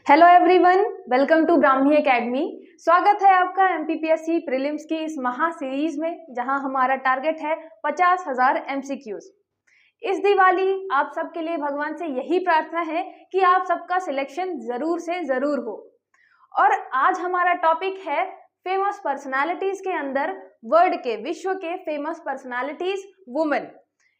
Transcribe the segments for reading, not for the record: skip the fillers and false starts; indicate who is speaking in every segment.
Speaker 1: Hello everyone, welcome to Brahmi academy. स्वागत है आपका एमपीपीएससी प्रीलिम्स की इस महा सीरीज में, जहां हमारा टारगेट है 50,000 एमसीक्यूज। इस दिवाली आप सबके लिए भगवान से यही प्रार्थना है कि आप सबका सिलेक्शन जरूर से जरूर हो। और आज हमारा टॉपिक है फेमस पर्सनालिटीज के अंदर वर्ल्ड के, विश्व के फेमस पर्सनालिटीज वुमेन।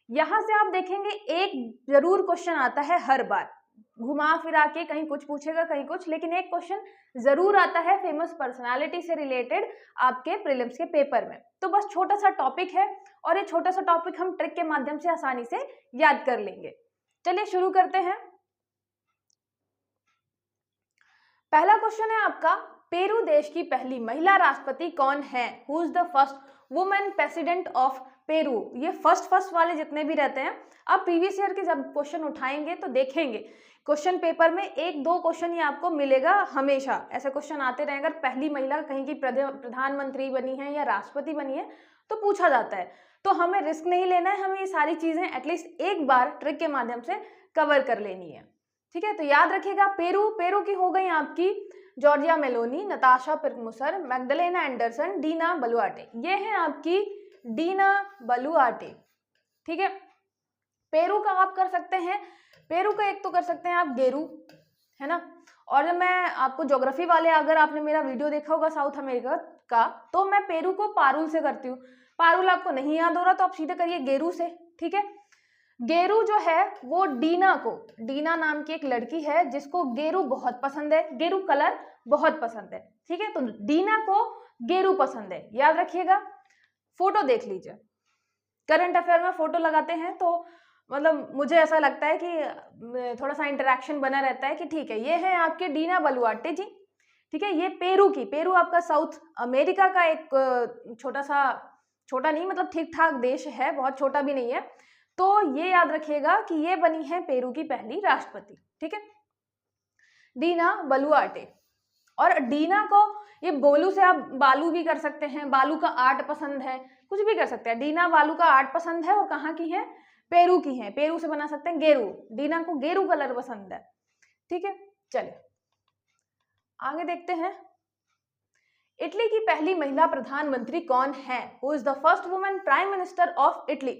Speaker 1: यहाँ से आप देखेंगे एक जरूर क्वेश्चन आता है हर बार, घुमा फिरा के कहीं कुछ पूछेगा कहीं कुछ, लेकिन एक क्वेश्चन जरूर आता है फेमस पर्सनालिटी से रिलेटेड आपके प्रीलिम्स के पेपर में। तो बस छोटा सा टॉपिक है और ये छोटा सा टॉपिक हम ट्रिक के माध्यम से आसानी से याद कर लेंगे। चलिए शुरू करते हैं। पहला क्वेश्चन है आपका, पेरू देश की पहली महिला राष्ट्रपति कौन है? Who is the first women president of Peru? ये फर्स्ट वाले जितने भी रहते हैं, आप प्रीवियस ईयर के जब क्वेश्चन उठाएंगे तो देखेंगे क्वेश्चन पेपर में एक दो क्वेश्चन ही आपको मिलेगा, हमेशा ऐसे क्वेश्चन आते रहेंगे। अगर पहली महिला कहीं की प्रधानमंत्री बनी है या राष्ट्रपति बनी है तो पूछा जाता है। तो हमें रिस्क नहीं लेना है, हमें ये सारी चीजें एटलीस्ट एक बार ट्रिक के माध्यम से कवर कर लेनी है। ठीक है, तो याद रखिएगा पेरू की हो गई आपकी Georgia Meloni, Natasha पिरमुसर, मैग्डलेना Andersson, Dina बलुआटे। ये है आपकी डीना बलुआटे। ठीक है, पेरू का आप कर सकते हैं, पेरू का एक तो कर सकते हैं आप गेरू, है ना। और जब मैं आपको ज्योग्राफी वाले, अगर आपने मेरा वीडियो देखा होगा साउथ अमेरिका का, तो मैं पेरू को पारुल से करती हूँ। पारुल आपको नहीं याद हो रहा तो आप सीधे करिए गेरू से। ठीक है, गेरू जो है वो डीना को, डीना नाम की एक लड़की है जिसको गेरू बहुत पसंद है, गेरू कलर बहुत पसंद है। ठीक है, तो डीना को गेरू पसंद है, याद रखिएगा। फोटो देख लीजिए, करंट अफेयर में फोटो लगाते हैं तो मतलब मुझे ऐसा लगता है कि थोड़ा सा इंटरेक्शन बना रहता है कि ठीक है, ये है आपके डीना बलुआटे जी। ठीक है, ये पेरू आपका साउथ अमेरिका का एक छोटा नहीं, मतलब ठीक ठाक देश है, बहुत छोटा भी नहीं है। तो ये याद रखिएगा कि ये बनी है पेरू की पहली राष्ट्रपति। ठीक है, डीना बलुआटे। और डीना को, ये बोलू से आप बालू भी कर सकते हैं, बालू का आर्ट पसंद है, कुछ भी कर सकते हैं। डीना बालू का आर्ट पसंद है और कहाँ की है? पेरू की है। पेरू से बना सकते हैं गेरू, डीना को गेरू कलर पसंद है। ठीक है, चलिए आगे देखते हैं। इटली की पहली महिला प्रधानमंत्री कौन है? Who is the first women prime minister of Italy?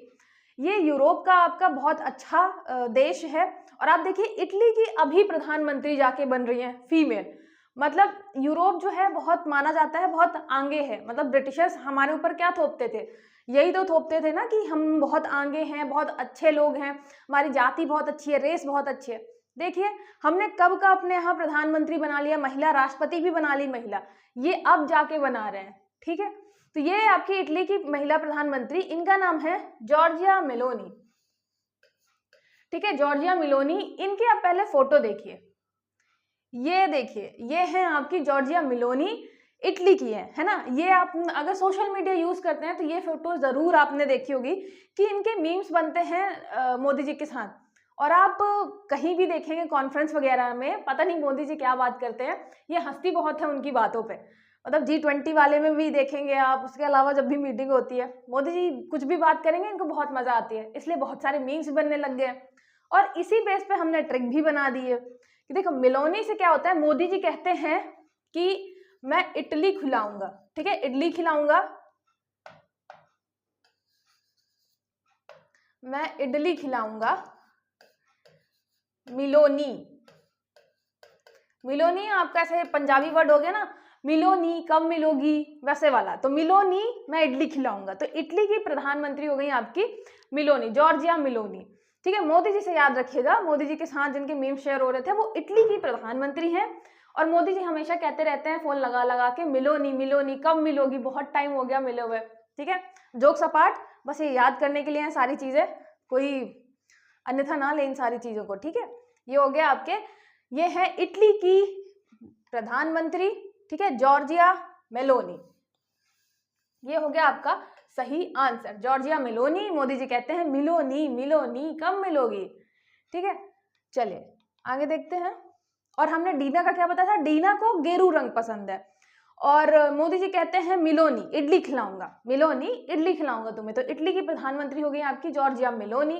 Speaker 1: ये यूरोप का आपका बहुत अच्छा देश है। और आप देखिए इटली की अभी प्रधानमंत्री जाके बन रही है फीमेल। मतलब यूरोप जो है बहुत माना जाता है, बहुत आगे है। मतलब ब्रिटिशर्स हमारे ऊपर क्या थोपते थे? यही तो थोपते थे ना कि हम बहुत आगे हैं, बहुत अच्छे लोग हैं, हमारी जाति बहुत अच्छी है, रेस बहुत अच्छी है। देखिए हमने कब का अपने यहाँ प्रधानमंत्री बना लिया, महिला राष्ट्रपति भी बना ली महिला, ये अब जाके बना रहे हैं। ठीक है, तो ये आपकी इटली की महिला प्रधानमंत्री, इनका नाम है जॉर्जिया मेलोनी। ठीक है, जॉर्जिया मेलोनी। इनकी आप पहले फोटो देखिए, ये देखिए, ये है आपकी जॉर्जिया मेलोनी, इटली की है ना। ये आप अगर सोशल मीडिया यूज करते हैं तो ये फोटो जरूर आपने देखी होगी कि इनके मीम्स बनते हैं मोदी जी के साथ। और आप कहीं भी देखेंगे कॉन्फ्रेंस वगैरह में, पता नहीं मोदी जी क्या बात करते हैं, ये हंसती बहुत है उनकी बातों पे। मतलब G20 वाले में भी देखेंगे आप, उसके अलावा जब भी मीटिंग होती है मोदी जी कुछ भी बात करेंगे, इनको बहुत मजा आती है, इसलिए बहुत सारे मीम्स बनने लग गए। और इसी बेस पे हमने ट्रिक भी बना दी है कि देखो मेलोनी से क्या होता है, मोदी जी कहते हैं कि मैं इडली खिलाऊंगा। ठीक है, इडली खिलाऊंगा, मैं इडली खिलाऊंगा। मिलोनी, मिलोनी आपका ऐसे पंजाबी वर्ड हो गया ना, मिलोनी कब मिलोगी, वैसे वाला। तो मिलोनी, मैं इडली खिलाऊंगा। तो इटली की प्रधानमंत्री हो गई आपकी मिलोनी, जॉर्जिया मिलोनी। ठीक है, मोदी जी से याद रखिएगा, मोदी जी के साथ जिनके मीम शेयर हो रहे थे वो इटली की प्रधानमंत्री हैं। और मोदी जी हमेशा कहते रहते हैं फोन लगा लगा के, मिलोनी मिलोनी कब मिलोगी, बहुत टाइम हो गया मिले हुए। ठीक है, जोक्स अपार्ट, बस ये याद करने के लिए हैं सारी चीजें, कोई अन्यथा ना ले इन सारी चीजों को। ठीक है, ये हो गया आपके, ये है इटली की प्रधानमंत्री। ठीक है, जॉर्जिया मेलोनी, ये हो गया आपका सही answer, Giorgia Meloni. Modi ji कहते हैं मिलोनी मिलोनी कब मिलोगी। ठीक है, चलिए आगे देखते हैं। और हमने डीना का क्या बताया था, डीना को गेरू रंग पसंद है। और मोदी जी कहते हैं मिलोनी इडली खिलाऊंगा, मिलोनी इडली खिलाऊंगा तुम्हें। तो इटली की प्रधानमंत्री हो गई आपकी जॉर्जिया मेलोनी।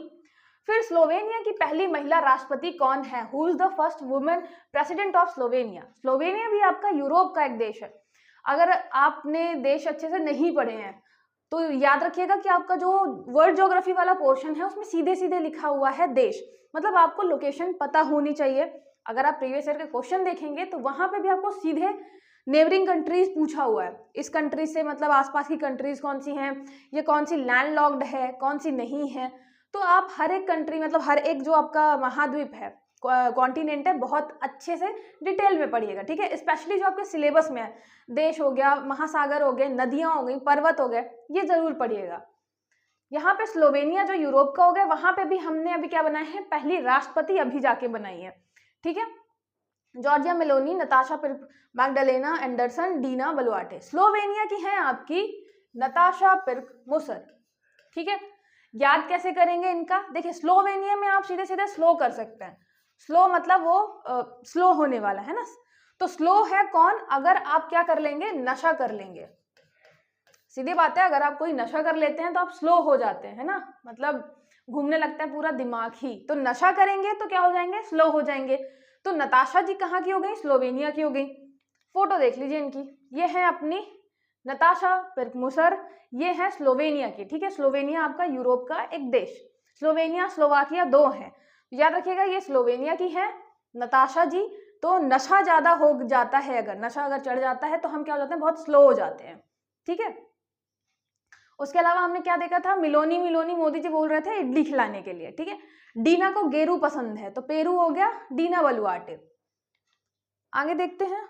Speaker 1: फिर स्लोवेनिया की पहली महिला राष्ट्रपति कौन है? Who is the first women president of Slovenia? Slovenia भी आपका यूरोप का एक देश है। अगर आपने देश अच्छे से नहीं पढ़े हैं तो याद रखिएगा कि आपका जो वर्ल्ड ज्योग्राफी वाला पोर्शन है उसमें सीधे सीधे लिखा हुआ है देश, मतलब आपको लोकेशन पता होनी चाहिए। अगर आप प्रीवियस ईयर के क्वेश्चन देखेंगे तो वहां पे भी आपको सीधे नेबरिंग कंट्रीज पूछा हुआ है, इस कंट्री से मतलब आसपास की कंट्रीज कौन सी हैं, ये कौन सी लैंडलॉक्ड है, कौन सी नहीं है। तो आप हर एक कंट्री मतलब हर एक जो आपका महाद्वीप है, कॉन्टिनेंट है, बहुत अच्छे से डिटेल में पढ़िएगा, ठीक है। स्पेशली जो आपके सिलेबस में है, देश हो गया, महासागर हो गए, नदियां हो गई, पर्वत हो गए, ये जरूर पढ़िएगा। यहाँ पे स्लोवेनिया जो यूरोप का हो गया, वहां पे भी हमने अभी क्या बनाया है, पहली राष्ट्रपति अभी जाके बनाई है, ठीक है। Giorgia Meloni, Natasha Magdalena Andersson, Dina Boluarte. Slovenia की है आपकी नताशा पिर्क-मुसर, ठीक है। याद कैसे करेंगे इनका? देखिए स्लोवेनिया में आप सीधे सीधे स्लो कर सकते हैं, स्लो मतलब वो स्लो होने वाला है ना, तो स्लो है कौन? अगर आप क्या कर लेंगे, नशा कर लेंगे, सीधी बात है। अगर आप कोई नशा कर लेते हैं तो आप स्लो हो जाते हैं, है ना, मतलब घूमने लगता है पूरा दिमाग ही, तो नशा करेंगे तो क्या हो जाएंगे, स्लो हो जाएंगे। तो नताशा जी कहाँ की हो गई? स्लोवेनिया की हो गई। फोटो देख लीजिए इनकी, ये है अपनी नताशा पिर्क-मुसर, ये है स्लोवेनिया की, ठीक है। स्लोवेनिया आपका यूरोप का एक देश, स्लोवेनिया स्लोवाकिया दो हैं, याद रखिएगा। ये स्लोवेनिया की है नताशा जी, तो नशा ज्यादा हो जाता है, अगर नशा अगर चढ़ जाता है तो हम क्या हो जाते हैं, बहुत स्लो हो जाते हैं, ठीक है। उसके अलावा हमने क्या देखा था, मिलोनी मिलोनी मोदी जी बोल रहे थे इडली खिलाने के लिए, ठीक है। डीना को गेरू पसंद है, तो पेरू हो गया डीना बलुआटे। आगे देखते हैं,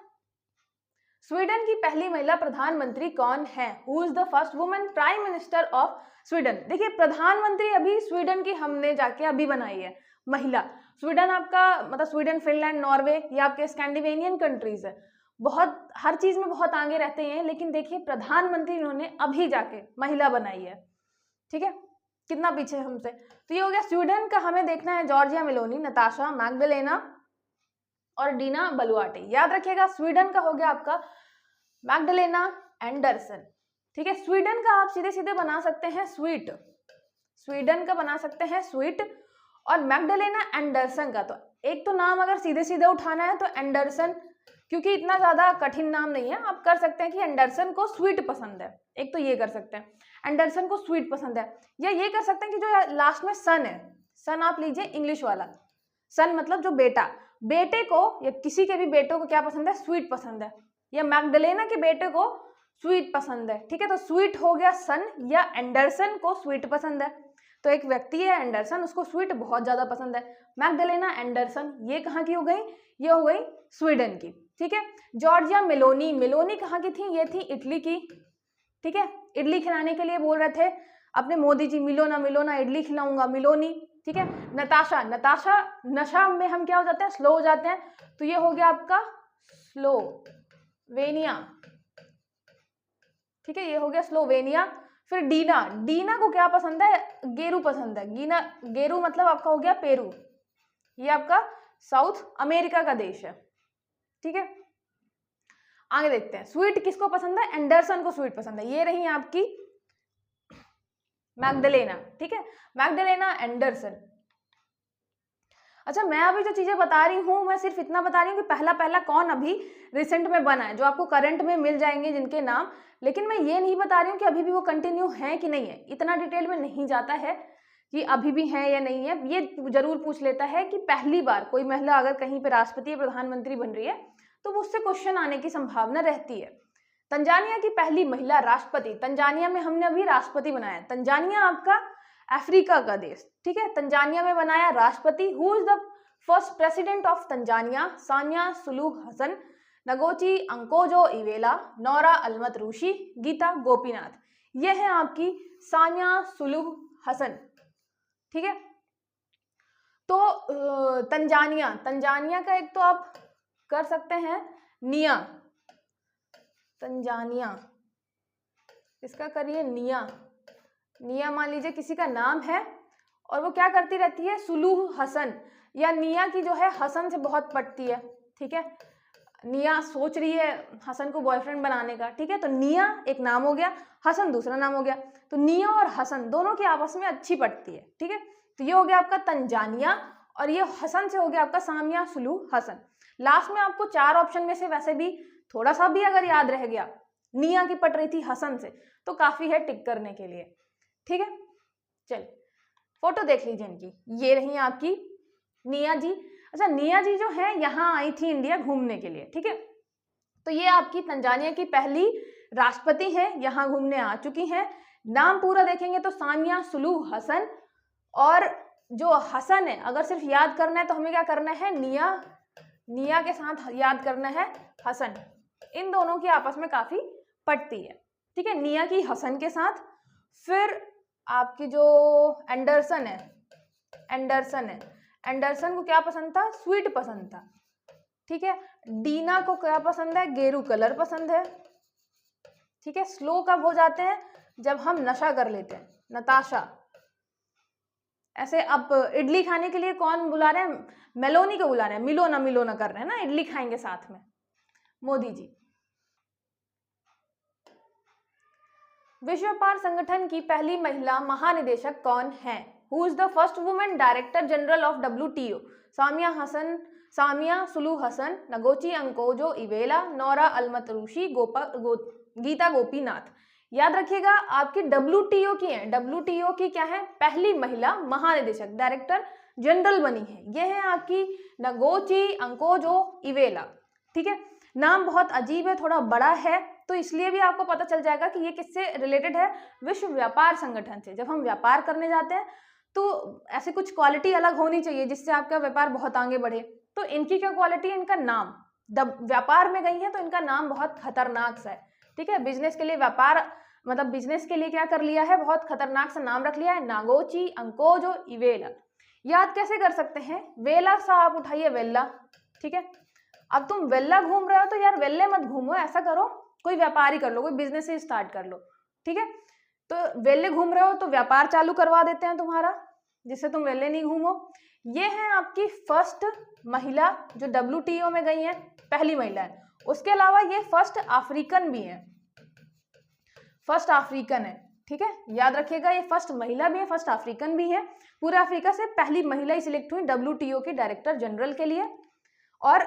Speaker 1: स्वीडन की पहली महिला प्रधानमंत्री कौन है? Who is the first women prime minister of Sweden? देखिए प्रधानमंत्री अभी स्वीडन की हमने जाके अभी बनाई है महिला। स्वीडन आपका मतलब स्वीडन, फिनलैंड, नॉर्वे, ये आपके स्कैंडिनेवियन कंट्रीज है, बहुत हर चीज में बहुत आगे रहते हैं, लेकिन देखिए प्रधानमंत्री इन्होंने अभी जाके महिला बनाई है, ठीक है। कितना पीछे हमसे। तो ये हो गया स्वीडन का, हमें देखना है जॉर्जिया मेलोनी, नताशा मैग्डलेना और डीना बलुआटे। याद रखिएगा स्वीडन का हो गया आपका मैग्डलेना एंडरसन, ठीक है। स्वीडन का आप सीधे सीधे बना सकते हैं स्वीट, स्वीडन का बना सकते हैं स्वीट, और मैग्डलेना एंडरसन का, तो एक तो नाम अगर सीधे सीधे उठाना है तो एंडरसन, क्योंकि इतना ज्यादा कठिन नाम नहीं है, आप कर सकते हैं कि एंडरसन को स्वीट पसंद है, एक तो ये कर सकते हैं, एंडरसन को स्वीट पसंद है। या ये कर सकते हैं कि जो लास्ट में सन है, सन आप लीजिए इंग्लिश वाला, सन मतलब जो बेटा, बेटे को या किसी के भी बेटों को क्या पसंद है, स्वीट पसंद है, या मैग्डलेना के बेटे को स्वीट पसंद है, ठीक है। तो स्वीट हो गया सन, या एंडरसन को स्वीट पसंद है, तो एक व्यक्ति है एंडरसन, उसको स्वीट बहुत ज्यादा पसंद है। मैग्डलेना एंडरसन ये कहाँ की हो गई, ये हो गई स्वीडन की, ठीक है। जॉर्जिया मेलोनी, मेलोनी कहाँ की थी, ये थी इटली की, ठीक है। इडली खिलाने के लिए बोल रहे थे अपने मोदी जी, मिलो ना इडली खिलाऊंगा, मिलोनी, ठीक है। नताशा, नताशा नशा में हम क्या हो जाते हैं, स्लो हो जाते हैं, तो ये हो गया आपका स्लोवेनिया, ठीक है, ये हो गया स्लोवेनिया। फिर डीना, डीना को क्या पसंद है, गेरू पसंद है, गीना गेरू मतलब आपका हो गया पेरू, ये आपका साउथ अमेरिका का देश है, ठीक है। आगे देखते हैं, स्वीट किसको पसंद है, एंडरसन को स्वीट पसंद है, ये रही आपकी मैग्डलेना, ठीक है, मैग्डलेना एंडरसन। अच्छा मैं अभी जो चीजें बता रही हूँ, मैं सिर्फ इतना बता रही हूँ कि पहला पहला कौन अभी रिसेंट में बना है, जो आपको करंट में मिल जाएंगे जिनके नाम, लेकिन मैं ये नहीं बता रही हूँ कि अभी भी वो कंटिन्यू है कि नहीं है, इतना डिटेल में नहीं जाता है कि अभी भी है या नहीं है। ये जरूर पूछ लेता है कि पहली बार कोई महिला अगर कहीं पर राष्ट्रपति या प्रधानमंत्री बन रही है तो उससे क्वेश्चन आने की संभावना रहती है। तंजानिया की पहली महिला राष्ट्रपति, तंजानिया में हमने अभी राष्ट्रपति बनाया, तंजानिया आपका अफ्रीका का देश, ठीक है। तंजानिया में बनाया राष्ट्रपति, who is the first president of Tanzania, Samia Suluhu Hassan, Ngozi अंकोजो Iweala, Noura Al Matrooshi, Gita Gopinath. ये है आपकी सानिया सुलूह हसन, ठीक है। तो तंजानिया, तंजानिया का एक तो आप कर सकते हैं निया, तंजानिया इसका करिए निया, निया मान लीजिए किसी का नाम है और वो क्या करती रहती है, सुलूह हसन, या निया की जो है हसन से बहुत पटती है, ठीक है। निया सोच रही है हसन को बॉयफ्रेंड बनाने का, ठीक है। तो निया एक नाम हो गया, हसन दूसरा नाम हो गया, तो निया और हसन दोनों की आपस में अच्छी पटती है, ठीक है। तो ये हो गया आपका तंजानिया, और ये हसन से हो गया आपका सामिया सुलूह हसन। लास्ट में आपको 4 ऑप्शन में से वैसे भी थोड़ा सा भी अगर याद रह गया, निया की पट रही थी हसन से, तो काफी है टिक करने के लिए। ठीक है, चलिए फोटो देख लीजिए इनकी, ये रही आपकी निया जी। अच्छा, निया जी जो है यहाँ आई थी इंडिया घूमने के लिए। ठीक है, तो ये आपकी तंजानिया की पहली राष्ट्रपति है, यहाँ घूमने आ चुकी हैं। नाम पूरा देखेंगे तो सामिया सुलूह हसन, और जो हसन है अगर सिर्फ याद करना है तो हमें क्या करना है, निया के साथ याद करना है हसन। इन दोनों की आपस में काफी पटती है। ठीक है, निया की हसन के साथ। फिर आपकी जो एंडरसन है, एंडरसन को क्या पसंद था, स्वीट पसंद था। ठीक है, डीना को क्या पसंद है, गेरू कलर पसंद है। ठीक है, स्लो कब हो जाते हैं, जब हम नशा कर लेते हैं, नताशा। ऐसे अब इडली खाने के लिए कौन बुला रहे हैं, मेलोनी को बुला रहे हैं, मिलोना कर रहे हैं ना, इडली खाएंगे साथ में, मोदी जी। विश्व व्यापार संगठन की पहली महिला महानिदेशक कौन है? Who is the first women director general of WTO? Samia Suluhu Hassan, Ngozi अंकोजो Iweala, Noura Al Matrooshi, Gita Gopinath. याद रखिएगा आपकी WTO की है, WTO की क्या है, पहली महिला महानिदेशक, डायरेक्टर जनरल बनी है, यह है आपकी नगोची अंकोजो इवेला। ठीक है, नाम बहुत अजीब है, थोड़ा बड़ा है, तो इसलिए भी आपको पता चल जाएगा कि ये किससे रिलेटेड है, विश्व व्यापार संगठन से। जब हम व्यापार करने जाते हैं तो ऐसे कुछ क्वालिटी अलग होनी चाहिए जिससे आपका व्यापार बहुत आगे बढ़े। तो इनकी क्या क्वालिटी है, इनका नाम, व्यापार में गई है तो इनका नाम बहुत खतरनाक सा है। ठीक है, बिजनेस के लिए व्यापार मतलब बिजनेस के लिए क्या कर लिया है, बहुत खतरनाक सा नाम रख लिया है, नागोची अंकोजो इवेला। याद कैसे कर सकते हैं, वेला सा आप उठाइए, वेल्ला। ठीक है, अब तुम वेल्ला घूम रहे हो तो यार वेल्ले मत घूमो, ऐसा करो कोई व्यापार ही कर लो, कोई बिजनेस ही स्टार्ट कर लो। ठीक है, तो वेल्ले घूम रहे हो तो व्यापार चालू करवा देते हैं तुम्हारा, जिससे तुम वेल्ले नहीं घूमो। ये है आपकी फर्स्ट महिला जो WTO में गई है, पहली महिला है। उसके अलावा ये फर्स्ट अफ्रीकन भी है, फर्स्ट अफ्रीकन है। ठीक है, याद रखिएगा ये फर्स्ट महिला भी है, फर्स्ट अफ्रीकन भी है। पूरे अफ्रीका से पहली महिला ही सिलेक्ट हुई WTO के डायरेक्टर जनरल के लिए। और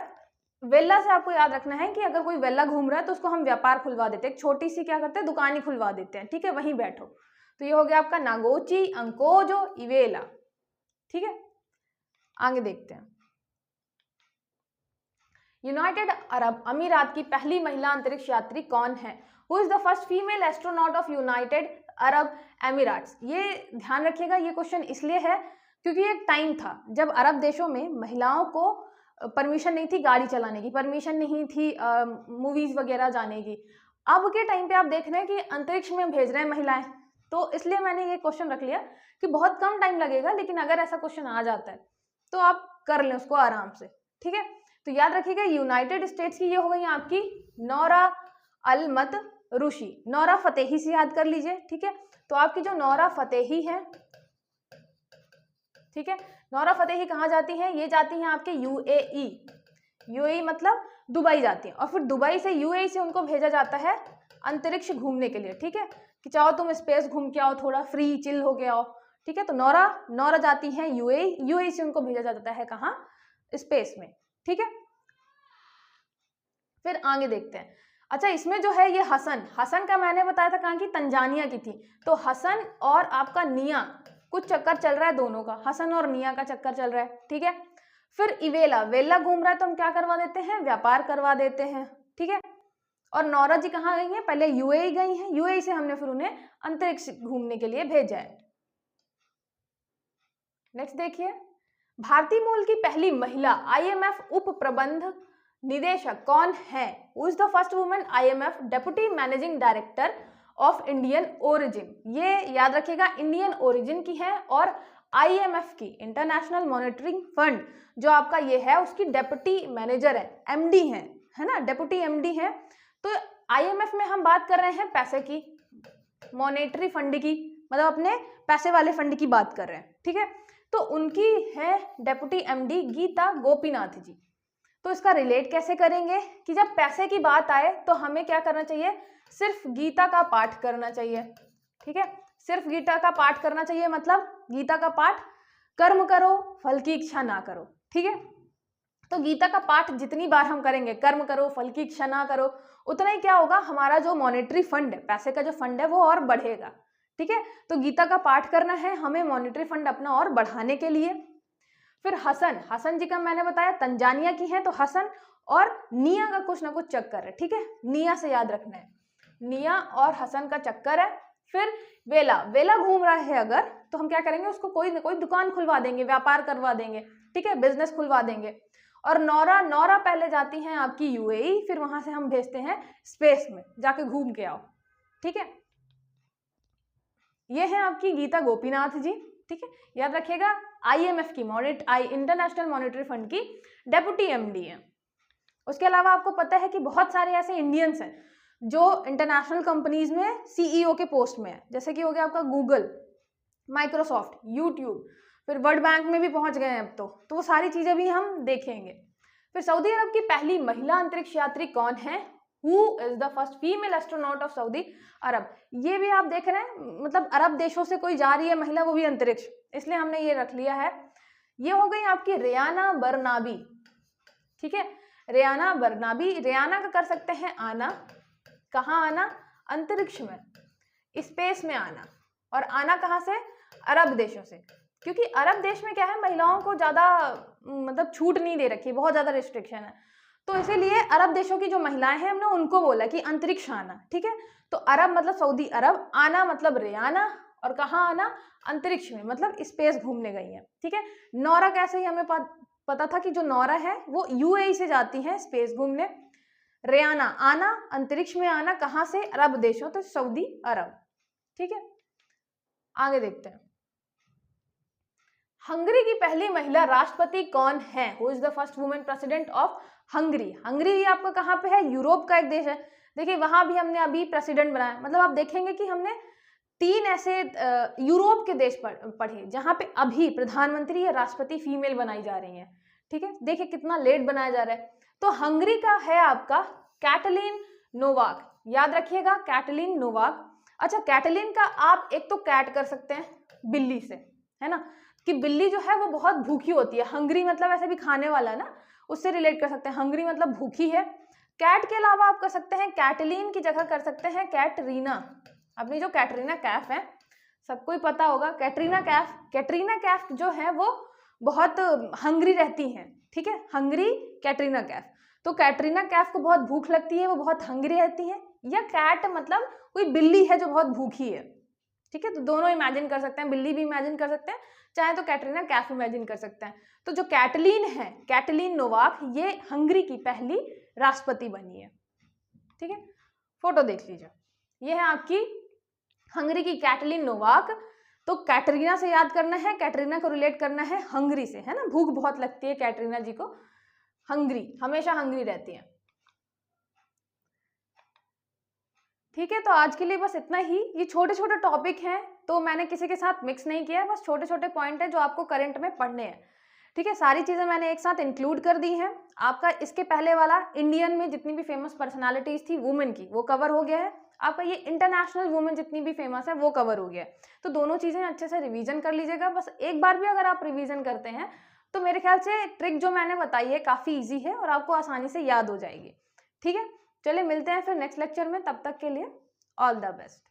Speaker 1: वेल्ला से आपको याद रखना है कि अगर कोई वेल्ला घूम रहा है तो उसको हम व्यापार खुलवा देते हैं, एक छोटी सी क्या करते हैं, दुकान ही खुलवा देते हैं। ठीक है, वहीं बैठो। तो ये हो गया आपका नागोची अंकोजो इवेला। ठीक है, आगे देखते हैं। यूनाइटेड अरब अमीरात की पहली महिला अंतरिक्ष यात्री कौन है? Who is the first female astronaut of United Arab Emirates? ये ध्यान रखिएगा, ये क्वेश्चन इसलिए है क्योंकि एक टाइम था जब अरब देशों में महिलाओं को परमिशन नहीं थी गाड़ी चलाने की, परमिशन नहीं थी मूवीज वगैरह जाने की। अब के टाइम पे आप देख रहे हैं कि अंतरिक्ष में भेज रहे हैं महिलाएं, तो इसलिए मैंने ये क्वेश्चन रख लिया कि बहुत कम टाइम लगेगा, लेकिन अगर ऐसा क्वेश्चन आ जाता है तो आप कर लें उसको आराम से। ठीक है, तो याद रखिएगा यूनाइटेड स्टेट्स की ये हो गई आपकी नोरा अलमत रुशी, नोरा फतेही से याद कर लीजिए। ठीक है, तो आपकी जो नोरा फतेही है, ठीक है, नोरा फतेही कहाँ जाती है, ये जाती हैं आपके UAE मतलब दुबई जाती है, और फिर दुबई से UAE से उनको भेजा जाता है अंतरिक्ष घूमने के लिए। ठीक है, कि चाहो तुम स्पेस घूम के आओ, थोड़ा फ्री चिल हो के आओ। ठीक है, तो नोरा जाती है UAE से उनको भेजा जाता है कहाँ, स्पेस में। ठीक है, फिर आगे देखते हैं। अच्छा, इसमें जो है ये हसन का मैंने बताया था कहाँ की, तंजानिया की थी। तो हसन और आपका निया कुछ चक्कर चल रहा है दोनों का, हसन और निया का चक्कर चल रहा है। ठीक है, फिर वेल्ला घूम रहा है तो हम क्या करवा देते हैं, व्यापार करवा देते हैं। ठीक है, और नोरा जी कहाँ गई हैं, पहले UAE गई हैं, UAE से हमने फिर उन्हें अंतरिक्ष घूमने के लिए भेजा है। नेक्स्ट देखिए, भारतीय मूल की पहली महिला IMF उप प्रबंध निदेशक कौन है? Who is the first women IMF deputy managing director of Indian origin? ये याद रखिएगा इंडियन ओरिजिन की है, और IMF की इंटरनेशनल मॉनेटरिंग फंड जो आपका ये है उसकी डेप्यूटी मैनेजर है, MD है ना, डेप्यूटी MD है। तो IMF में हम बात कर रहे हैं पैसे की, मॉनेटरी फंड की, मतलब अपने पैसे वाले फंड की बात कर रहे हैं। ठीक है, तो उनकी है डेप्यूटी MD गीता गोपीनाथ जी। तो इसका रिलेट कैसे करेंगे कि जब पैसे की बात आए तो हमें क्या करना चाहिए, सिर्फ गीता का पाठ करना चाहिए। ठीक है, सिर्फ गीता का पाठ करना चाहिए, मतलब गीता का पाठ कर्म करो फल की इच्छा ना करो। ठीक है, तो गीता का पाठ जितनी बार हम करेंगे, कर्म करो फल की इच्छा ना करो, उतना ही क्या होगा, हमारा जो मॉनेटरी फंड है, पैसे का जो फंड है वो और बढ़ेगा। ठीक है, तो गीता का पाठ करना है हमें मॉनेटरी फंड अपना और बढ़ाने के लिए। फिर हसन, हसन जी का मैंने बताया तंजानिया की है, तो हसन और निया का कुछ ना कुछ चक्कर है। ठीक है, निया से याद रखना है, निया और हसन का चक्कर है। फिर वेला, वेला घूम रहा है अगर, तो हम क्या करेंगे, उसको कोई ना कोई दुकान खुलवा देंगे, व्यापार करवा देंगे। ठीक है, बिजनेस खुलवा देंगे। और नौरा, नौरा पहले जाती हैं आपकी यूएई, फिर वहां से हम भेजते हैं स्पेस में, जाके घूम के आओ। ठीक है, ये है आपकी गीता गोपीनाथ जी। ठीक है, याद रखिएगा IMF की, इंटरनेशनल मॉनेटरी फंड की डेप्यूटी MD है। उसके अलावा आपको पता है कि बहुत सारे ऐसे इंडियंस हैं जो इंटरनेशनल कंपनीज में CEO के पोस्ट में है, जैसे कि हो गया आपका गूगल, माइक्रोसॉफ्ट, यूट्यूब, फिर वर्ल्ड बैंक में भी पहुंच गए हैं अब तो वो सारी चीजें भी हम देखेंगे। फिर सऊदी अरब की पहली महिला अंतरिक्ष यात्री कौन है? Who is the first female astronaut of Saudi Arabia? ये भी आप देख रहे हैं, मतलब अरब देशों से कोई जा रही है महिला, वो भी अंतरिक्ष, इसलिए हमने ये रख लिया है। ये हो गई आपकी रेयाना बरनाबी। ठीक है, रेयाना बरनाबी, रेयाना का कर सकते हैं आना, कहाँ आना? अंतरिक्ष में, स्पेस में आना। और आना कहाँ से? अरब देशों से, क्योंकि अरब देश में क्या है, महिलाओं को ज्यादा मतलब छूट नहीं दे रखी, बहुत ज्यादा रिस्ट्रिक्शन है, तो इसीलिए अरब देशों की जो महिलाएं हैं हमने उनको बोला कि अंतरिक्ष आना। ठीक है, तो अरब मतलब सऊदी अरब, आना मतलब रेयाना, और कहाँ आना? अंतरिक्ष में, मतलब स्पेस घूमने गई है। ठीक है, नौरा कैसे ही हमें पता था कि जो नौरा है वो UAE से जाती है स्पेस घूमने। रेयाना आना, अंतरिक्ष में आना, कहाँ से? अरब देशों, तो सऊदी अरब। ठीक है, आगे देखते हैं। हंगरी की पहली महिला राष्ट्रपति कौन है? Who is the first women president of Hungary? Hungary भी आपका कहाँ पे है? यूरोप का एक देश है। देखिए वहां भी हमने अभी प्रेसिडेंट बनाया, मतलब आप देखेंगे कि हमने 3 ऐसे यूरोप के देश पढ़े जहां पे अभी प्रधानमंत्री या राष्ट्रपति फीमेल बनाई जा रही है। ठीक है, देखिए कितना लेट बनाया जा रहा है। तो हंगरी का है आपका कैटलीन नोवाक, याद रखिएगा कैटलीन नोवाक। अच्छा, कैटलीन का आप एक तो कैट कर सकते हैं बिल्ली से, है ना, कि बिल्ली जो है वो बहुत भूखी होती है। हंगरी मतलब ऐसे भी खाने वाला है ना, उससे रिलेट कर सकते हैं, हंगरी मतलब भूखी है। कैट के अलावा आप कर सकते हैं, कैटलीन की जगह कर सकते हैं कैटरीना। अपनी जो कैटरीना कैफ है, सबको ही पता होगा कैटरीना कैफ। कैटरीना कैफ जो है वो बहुत हंगरी रहती हैं। ठीक है, हंगरी कैटरीना कैफ, तो कैटरीना कैफ को बहुत भूख लगती है, वो बहुत हंगरी रहती है। या कैट मतलब कोई बिल्ली है जो बहुत भूखी है। ठीक है, तो दोनों इमेजिन कर सकते हैं, बिल्ली भी इमेजिन कर सकते हैं, चाहे तो कैटरीना कैफ इमेजिन कर सकते हैं। तो जो कैटलीन है, कैटलीन नोवाक, ये हंगरी की पहली राष्ट्रपति बनी है। ठीक है, फोटो देख लीजिए, ये है आपकी हंगरी की कैटलीन नोवाक। तो कैटरीना से याद करना है, कैटरीना को रिलेट करना है हंगरी से, है ना, भूख बहुत लगती है कैटरीना जी को, हंगरी, हमेशा हंगरी रहती है। ठीक है, तो आज के लिए बस इतना ही। ये छोटे छोटे टॉपिक हैं, तो मैंने किसी के साथ मिक्स नहीं किया है, बस छोटे छोटे पॉइंट है जो आपको करंट में पढ़ने हैं। ठीक है, सारी चीजें मैंने एक साथ इंक्लूड कर दी हैं। आपका इसके पहले वाला इंडियन में जितनी भी फेमस पर्सनालिटीज थी वुमेन की, वो कवर हो गया है। आपका ये इंटरनेशनल वुमेन जितनी भी फेमस है वो कवर हो गया है। तो दोनों चीजें अच्छे से रिवीजन कर लीजिएगा। बस एक बार भी अगर आप रिवीजन करते हैं तो मेरे ख्याल से ट्रिक जो मैंने बताई है काफी ईजी है और आपको आसानी से याद हो जाएगी। ठीक है, चलिए मिलते हैं फिर नेक्स्ट लेक्चर में, तब तक के लिए ऑल द बेस्ट।